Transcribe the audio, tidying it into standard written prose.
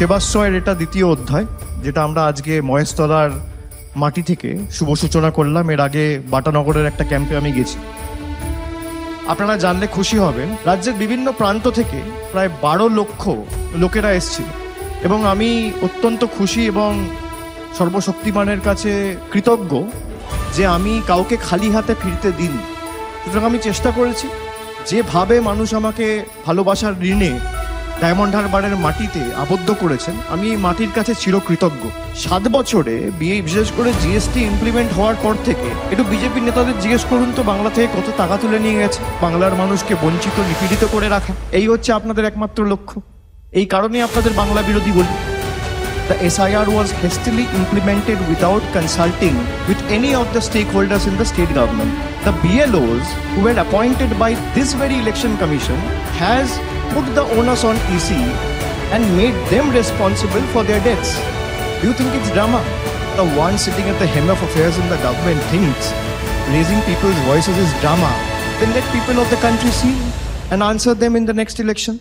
দেবাশ্রয়ের এটা দ্বিতীয় অধ্যায়, যেটা আমরা আজকে মহেশতলার মাটি থেকে শুভ সূচনা করলাম। এর আগে বাটানগরের একটা ক্যাম্পে আমি গেছি। আপনারা জানলে খুশি হবেন, রাজ্যের বিভিন্ন প্রান্ত থেকে প্রায় 12 লক্ষ লোকেরা এসেছিল এবং আমি অত্যন্ত খুশি এবং সর্বশক্তিমানের কাছে কৃতজ্ঞ যে আমি কাউকে খালি হাতে ফিরতে দিইনি। সুতরাং আমি চেষ্টা করেছি, যেভাবে মানুষ আমাকে ভালোবাসার ঋণে ডায়মন্ড হারবারের মাটিতে আবদ্ধ করেছেন, আমি এই মাটির কাছে চিরকৃতজ্ঞ। 7 বছরে বিশেষ করে জিএসটি ইমপ্লিমেন্ট হওয়ার পর থেকে একটু বিজেপি নেতাদের জিজ্ঞেস করুন তো, বাংলা থেকে কত টাকা তুলে নিয়ে গেছে, বাংলার মানুষকে বঞ্চিত নিপীড়িত করে রাখা। এই হচ্ছে আপনাদের একমাত্র লক্ষ্য। এই কারণে আপনাদের বাংলা বিরোধী বলি। The SIR was hastily implemented without consulting with any of the stakeholders in the state government. The BLOs who were appointed by this very election commission has put the onus on EC and made them responsible for their deaths. Do you think it's drama? The one sitting at the helm of affairs in the government thinks raising people's voices is drama. Then let people of the country see and answer them in the next election.